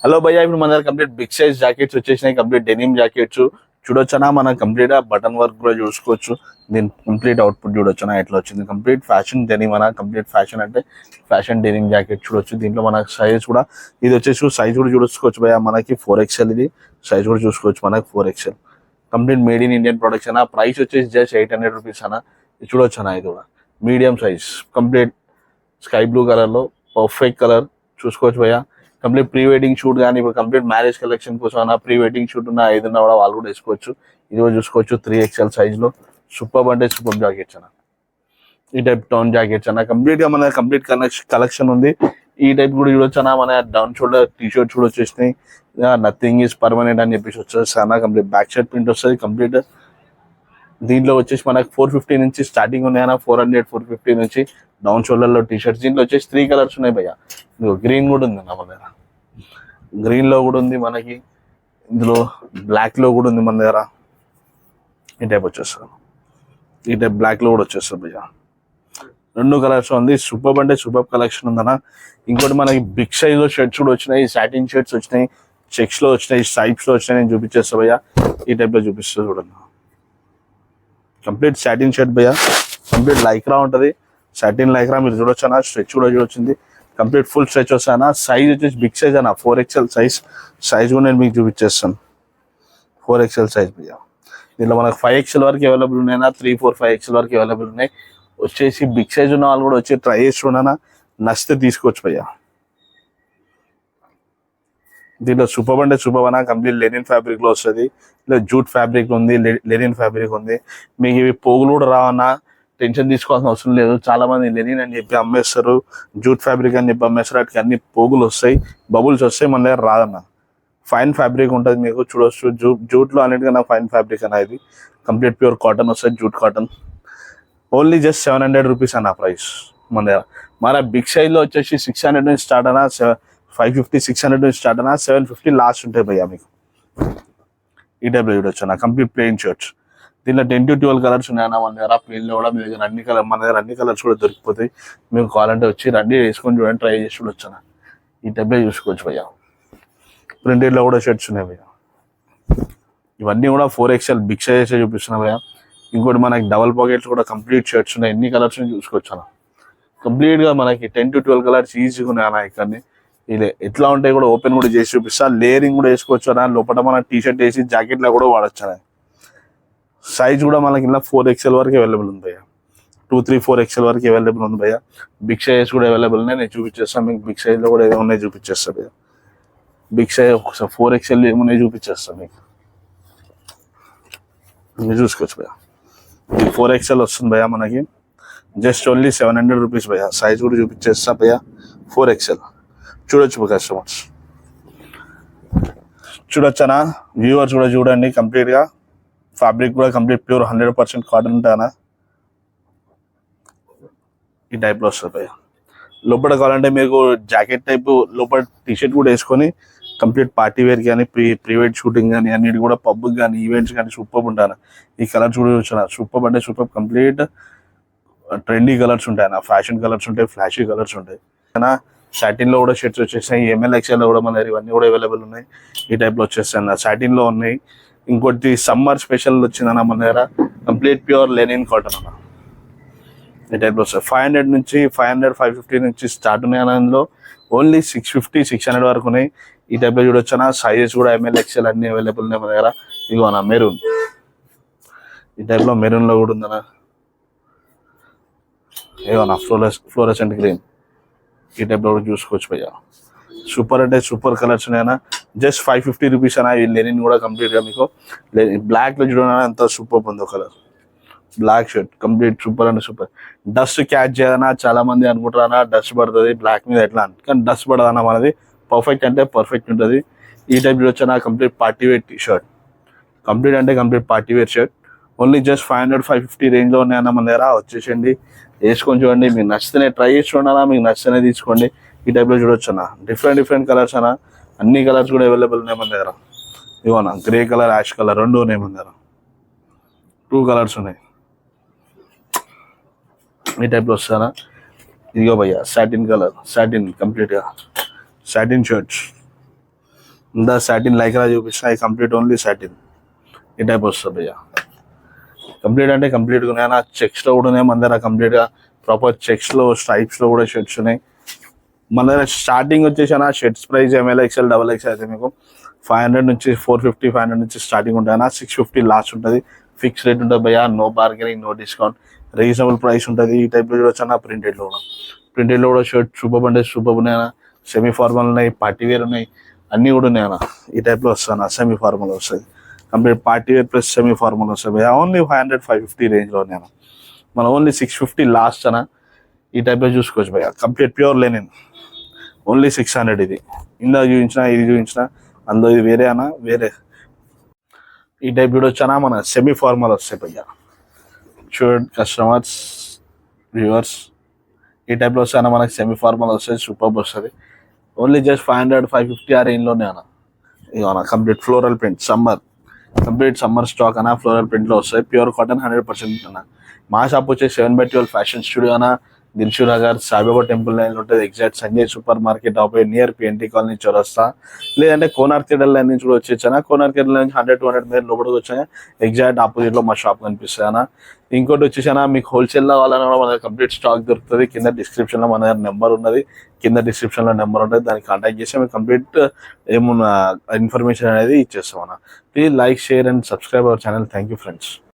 Hello భయ్యా, ఇప్పుడు మన దగ్గర కంప్లీట్ బిగ్ సైజ్ జాకెట్స్ వచ్చేసినాయి. కంప్లీట్ డెనిమ్ జాకెట్స్ చూడొచ్చనా, మనం కంప్లీట్ గా బటన్ వర్క్ కూడా చూసుకోవచ్చు. దీని కంప్లీట్ అవుట్పుట్ చూడొచ్చనా ఎట్లా వచ్చింది. కంప్లీట్ ఫ్యాషన్ డెనిమ్ అన్న, కంప్లీట్ ఫ్యాషన్ అంటే ఫ్యాషన్ డెనిమ్ జాకెట్ చూడొచ్చు. దీంట్లో మన సైజ్ కూడా ఇది వచ్చేసి సైజ్ కూడా చూసుకోవచ్చు భయ్యా. మనకి 4XL ఇది సైజ్ కూడా చూసుకోవచ్చు. మనకి 4XL complete made in Indian products అన్న. ప్రైస్ వచ్చేసి జస్ట్ 800 రూపీస్ అన్న. ఇది చూడొచ్చు అన్న, ఇది కూడా medium size complete sky blue colour లో పర్ఫెక్ట్ కలర్ చూసుకోవచ్చు భయ్యా. కంప్లీట్ ప్రీ వెడ్డింగ్ షూట్ కానీ ఇప్పుడు కంప్లీట్ మ్యారేజ్ కలెక్షన్ కోసం అన్న, ప్రీ వెడ్డింగ్ షూట్ ఉన్న ఏదైనా కూడా వాళ్ళు కూడా వేసుకోవచ్చు. ఇది కూడా చూసుకోవచ్చు 3XL సైజ్ లో సూపర్ అంటే సూపర్ జాకెట్స్ అన్న. ఈ టైప్ టౌన్ జాకెట్స్ అన్న కంప్లీట్ గా మన కంప్లీట్ కలెక్షన్ ఉంది. ఈ టైప్ కూడా చూడొచ్చు అన్న. మన డౌన్ షోల్డర్ టీ షర్ట్స్ కూడా వచ్చేసినాయి. నథింగ్ ఈస్ పర్మనెంట్ అని చెప్పేసి వచ్చేసి అన్న. కంప్లీట్ బ్యాక్ సైడ్ ప్రింట్ వస్తుంది కంప్లీట్. దీంట్లో వచ్చేసి మనకు 450 నుంచి స్టార్టింగ్ ఉన్నాయన్న. 400 450 నుంచి డౌన్ షోల్డర్ లో టీ షర్ట్స్. దీంట్లో వచ్చేసి 3 కలర్స్ ఉన్నాయి భయ్య. గ్రీన్ కూడా ఉంది అన్న మన దగ్గర. గ్రీన్ లో కూడా ఉంది మనకి. ఇందులో బ్లాక్ లో కూడా ఉంది మన దగ్గర. ఈ టైప్ వచ్చేస్తారు. ఈ టైప్ బ్లాక్ లో కూడా వచ్చేస్తారు భయ్య. 2 కలర్స్ ఉంది. సూపర్ అంటే సూపర్ కలెక్షన్ ఉందన్న. ఇంకోటి మనకి బిగ్ సైజ్ లో షర్ట్స్ కూడా వచ్చినాయి. సాటిన్ షర్ట్స్ వచ్చినాయి, చెక్స్ లో వచ్చినాయి, స్ట్రైప్స్ లో వచ్చినాయి. నేను చూపించేస్తా భయ్య. ఈ టైప్ లో చూపిస్తా చూడండి. కంప్లీట్ సాటిన్ షర్ట్ భయ్య. కంప్లీట్ లైక్రా ఉంటుంది. సాటిన్ లైక్రా మీరు చూడొచ్చు అన్న. స్ట్రెచ్ కూడా చూడొచ్చింది. కంప్లీట్ ఫుల్ స్ట్రెచ్ వస్తాయన్న. సైజ్ వచ్చేసి బిగ్ సైజ్ అన్న. 4XL సైజ్ కూడా నేను మీకు చూపించేస్తాను. 4XL సైజ్ భయ్య. దీంట్లో మనకు 5XL వరకు అవైలబుల్ ఉన్నాయన్నా. 3, 4, 5XL వరకు అవైలబుల్ ఉన్నాయి. వచ్చేసి బిగ్ సైజ్ ఉన్న వాళ్ళు కూడా వచ్చి ట్రై చేసి చూడనా, నచ్చితే తీసుకోవచ్చు భయ్య. దీంట్లో సూపర్ అంటే సూపర్ అన్న. కంప్లీట్ లెనిన్ ఫ్యాబ్రిక్ లో వస్తుంది. ఇలా జూట్ ఫ్యాబ్రిక్ ఉంది, లెనిన్ ఫ్యాబ్రిక్ ఉంది. మీకు ఇవి పోగులు కూడా రావన్నా, టెన్షన్ తీసుకోవాల్సిన అవసరం లేదు. చాలా మంది లెనిన్ అని చెప్పి అమ్మేస్తారు, జూట్ ఫ్యాబ్రిక్ అని చెప్పి అమ్మేస్తారు. వాటికి అన్ని పోగులు వస్తాయి, బబుల్స్ వస్తాయి. మన దగ్గర రాదన్న. ఫైన్ ఫ్యాబ్రిక్ ఉంటుంది మీకు చూడొచ్చు. జూట్ లో అన్నిటికన్నా ఫైన్ ఫ్యాబ్రిక్ అన్న. ఇది కంప్లీట్ ప్యూర్ కాటన్ వస్తుంది, jute cotton. Only just 700 rupees అన్న ప్రైస్ మన దగ్గర. మన బిగ్ సైజ్ లో వచ్చేసి 600 నుంచి స్టార్ట్ అన్న. 550 600 నుంచి స్టార్ట్ అన్న. 750 లాస్ట్ ఉంటాయి భయ్యా మీకు. ఈ టైప్లో చూడొచ్చు అన్న. Complete plain shirts. దీంట్లో 10 to 12 కలర్స్ ఉన్నాయన్న మన దగ్గర. ప్లెయిన్ లో కూడా మీ దగ్గర అన్ని కలర్, మన దగ్గర అన్ని కలర్స్ కూడా దొరికిపోతాయి. మీకు కావాలంటే వచ్చి రండి, వేసుకొని చూడండి, ట్రై చేసి చూడొచ్చు అన్న. ఈ టైప్లో చూసుకోవచ్చు భయ్యా. ప్రింటెడ్ లో కూడా షర్ట్స్ ఉన్నాయి భయ్యా. ఇవన్నీ కూడా 4XL బిగ్ సైజెస్ చూపిస్తున్నా భయ్యా. ఇంకోటి మనకి డబల్ పాకెట్స్ కూడా కంప్లీట్ షర్ట్స్ ఉన్నాయి. ఎన్ని కలర్స్ చూసుకోవచ్చు అన్న. కంప్లీట్ గా మనకి 10 to 12 కలర్స్ ఈజీగా ఉన్నాయి అన్న. ఇక్కడనే ఇది ఎట్లా ఉంటాయి కూడా ఓపెన్ కూడా చేసి చూపిస్తా. లేయరింగ్ కూడా వేసుకోవచ్చు అన్న. లోపల మన టీ షర్ట్ వేసి జాకెట్ లా కూడా వాడచ్చు అన్న. సైజ్ కూడా మనకి ఇలా 4XL వరకు అవైలబుల్ ఉంది భయ్య. 2, 3, 4XL వరకు అవైలబుల్ ఉంది భయ్య. బిగ్ సైజ్ కూడా అవైలబుల్ ఉన్నాయి. నేను చూపించేస్తాను మీకు. బిగ్ సైజ్ లో కూడా ఏమున్నాయి చూపించేస్తాను భయ్య. బిగ్ సైజ్ ఒకసారి 4XL ఏమున్నాయి చూపించేస్తాను మీకు. మీరు చూసుకోవచ్చు భయ్య. ఇది 4XL వస్తుంది భయ్య మనకి. జస్ట్ ఓన్లీ 700 రూపీస్ భయ్య. సైజ్ కూడా చూపించేస్తా భయ్య. 4XL చూడొచ్చు కస్టమర్స్. చూడొచ్చనా వ్యూవర్స్ కూడా చూడండి. కంప్లీట్ గా ఫ్యాబ్రిక్ కూడా కంప్లీట్ ప్యూర్ 100% కాటన్ ఉంటానా. ఈ టైప్ లో వస్తుంది భయ్య. లోపల కావాలంటే మీకు జాకెట్ టైప్ లోపల టీ షర్ట్ కూడా వేసుకొని కంప్లీట్ పార్టీ వేర్ కానీ, ప్రైవేట్ షూటింగ్ కానీ, అన్నిటి కూడా పబ్ కానీ, ఈవెంట్స్ కానీ సూపర్ ఉంటాను. ఈ కలర్ చూడొచ్చు. సూపర్ అంటే సూపర్. కంప్లీట్ ట్రెండీ కలర్స్ ఉంటాయి అన్న. ఫ్యాషన్ కలర్స్ ఉంటాయి, ఫ్లాషీ కలర్స్ ఉంటాయి అన్న. సాటిన్ లో కూడా షర్ట్స్ వచ్చేస్తాయి. ML XL లో కూడా మన ఇవన్నీ కూడా అవైలబుల్ ఉన్నాయి. ఈ టైప్ లో వచ్చేస్తాయి అన్న. సాటిన్ లో ఉన్నాయి. ఇంకోటి సమ్మర్ స్పెషల్ వచ్చిందన్న మన దగ్గర. కంప్లీట్ ప్యూర్ లెనిన్ కాటన్ అన్న. ఈ టైప్ లో వస్తాయి. 500 నుంచి 500 550 నుంచి స్టార్ట్ ఉన్నాయి అన్న. అందులో ఓన్లీ 650 600 వరకు ఉన్నాయి. ఈ టైప్ లో చూడొచ్చు అన్న. సైజెస్ కూడా ML XL అన్ని అవైలబుల్ ఉన్నాయి మన దగ్గర. ఇగో అన్న మెరూన్. ఈ టైప్ లో మెరూన్ లో కూడా ఉందన్న. ఏమన్నా ఫ్లోరెసెంట్ గ్రీన్. ఈ టైప్ లో కూడా చూసుకోవచ్చు భయ్య. సూపర్ అంటే సూపర్ కలర్స్ ఉన్నాయన్నా. జస్ట్ 550 రూపీస్ అన్న. ఈ లెనిన్ కూడా కంప్లీట్ గా మీకు. బ్లాక్ లో చూడన్నా ఎంత సూపర్ ఉందో colour. Black shirt complete super అంటే సూపర్. డస్ట్ క్యాచ్ చేయదన్నా. చాలా మంది అనుకుంటారన్నా డస్ట్ పడుతుంది బ్లాక్ మీద ఎట్లా అని, కానీ డస్ట్ పడదన్నా. మనది పర్ఫెక్ట్ అంటే పర్ఫెక్ట్ ఉంటుంది. ఈ టైప్ చూడొచ్చన్నా. Complete party wear T shirt. Complete అంటే complete party wear shirt. Only just 500 550 range లో ఉన్నాయన్న మన దగ్గర. వచ్చేసండి, వేసుకొని చూడండి. మీకు నచ్చితేనే ట్రై చేసి చూడన్నా. మీకు నచ్చితేనే తీసుకోండి. ఈ టైప్లో చూడొచ్చు అన్న. డిఫరెంట్ కలర్స్ అన్న. అన్ని కలర్స్ కూడా అవైలబుల్ ఉన్నాయి మన దగ్గర. ఇవన్నా గ్రే కలర్, యాష్ కలర్ 2 ఉన్నాయి మన దగ్గర. 2 కలర్స్ ఉన్నాయి. ఈ టైప్లో వస్తానా. ఇదిగో భయ్య సాటిన్ కలర్. సాటిన్ కంప్లీట్గా సాటిన్ షర్ట్స్. ఇందా సాటిన్ లైక్రా చూపిస్తున్నా, ఈ కంప్లీట్ ఓన్లీ సాటిన్ ఈ టైప్ వస్తుంది భయ్యా. కంప్లీట్ అంటే కంప్లీట్గా ఉన్నాయి. చెక్స్లో కూడా ఉన్నాయి మన దగ్గర కంప్లీట్గా ప్రాపర్ చెక్స్లో స్ట్రైప్స్లో కూడా షర్ట్స్ ఉన్నాయి మన దగ్గర. స్టార్టింగ్ వచ్చేసి అన్న shirts price M L XL double XL అయితే మీకు 500 నుంచి 450 500 నుంచి స్టార్టింగ్ ఉంటాయి అన్న. 650 లాస్ట్ ఉంటుంది. ఫిక్స్ రేట్ ఉంటుంది భయ్యా, no bargaining no discount, reasonable price ఉంటుంది. ఈ టైప్లో చూడొచ్చు అన్న. ప్రింటెడ్లో కూడా షర్ట్ సూపర్ అంటే సూపర్ ఉన్నాయి అన్న. సెమీ ఫార్మల్ ఉన్నాయి, పార్టీ వేర్ ఉన్నాయి, అన్నీ కూడా ఉన్నాయి అన్న. ఈ టైప్లో వస్తుంది అన్న. సెమీ ఫార్మల్ వస్తుంది complete party wear plus semi formal వస్తుంది భయ్యా. ఓన్లీ 500 550 రేంజ్లో ఉన్నాయి అన్న. మనం ఓన్లీ 650 లాస్ట్ అన్న. ఈ టైప్లో చూసుకోవచ్చు భయ్యా. Complete pure linen only 600. ఇది ఇందా చూపించిన ఇది చూపించిన అందులో ఇది వేరే అన్న వేరే. ఈ టైప్ చూడొచ్చానా మన సెమీ ఫార్మల్ వస్తాయి భయ్యా. చూడండి కస్టమర్స్ వ్యూవర్స్, ఈ టైప్లో వస్తాయన్న మనకి సెమీ ఫార్మల్ వస్తుంది. సూపర్ వస్తుంది. ఓన్లీ జస్ట్ 500 550 ఆ రేంజ్లోనే అన్న. ఇక అన్న complete floral print complete summer stock అన్న. ఫ్లోరల్ ప్రింట్లో వస్తాయి. ప్యూర్ కాటన్ 100% అన్న. మా షాప్ వచ్చేసి 7/12 ఫ్యాషన్ స్టూడియో అన్న. దిల్షు నగర్ సాయిబాబా టెంపుల్ లైన్ ఉంటుంది. Exact Sanjay super market opposite near P&T colony చౌరస్తా. లేదంటే కోనార్క్ థియేటర్ లైన్ నుంచి కూడా వచ్చేసానా. కోనార్క్ థియేటర్ లైన్ నుంచి 100-200 మీటర్ లోపలికి వచ్చాయి. ఎగ్జాక్ట్ ఆపోజిట్లో మా షాప్ కనిపిస్తుంది అన్న. ఇంకోటి వచ్చేసానా మీకు హోల్సేల్లో కావాలన్నా మన దగ్గర కంప్లీట్ స్టాక్ దొరుకుతుంది. కింద డిస్క్రిప్షన్లో మన దగ్గర నెంబర్ ఉన్నది. నెంబర్ ఉంటుంది, దానికి కాంటాక్ట్ చేసి మేము కంప్లీట్ ఏమున్న ఇన్ఫర్మేషన్ అనేది ఇచ్చేస్తాం అన్న. Please like share and subscribe our channel. Thank you friends.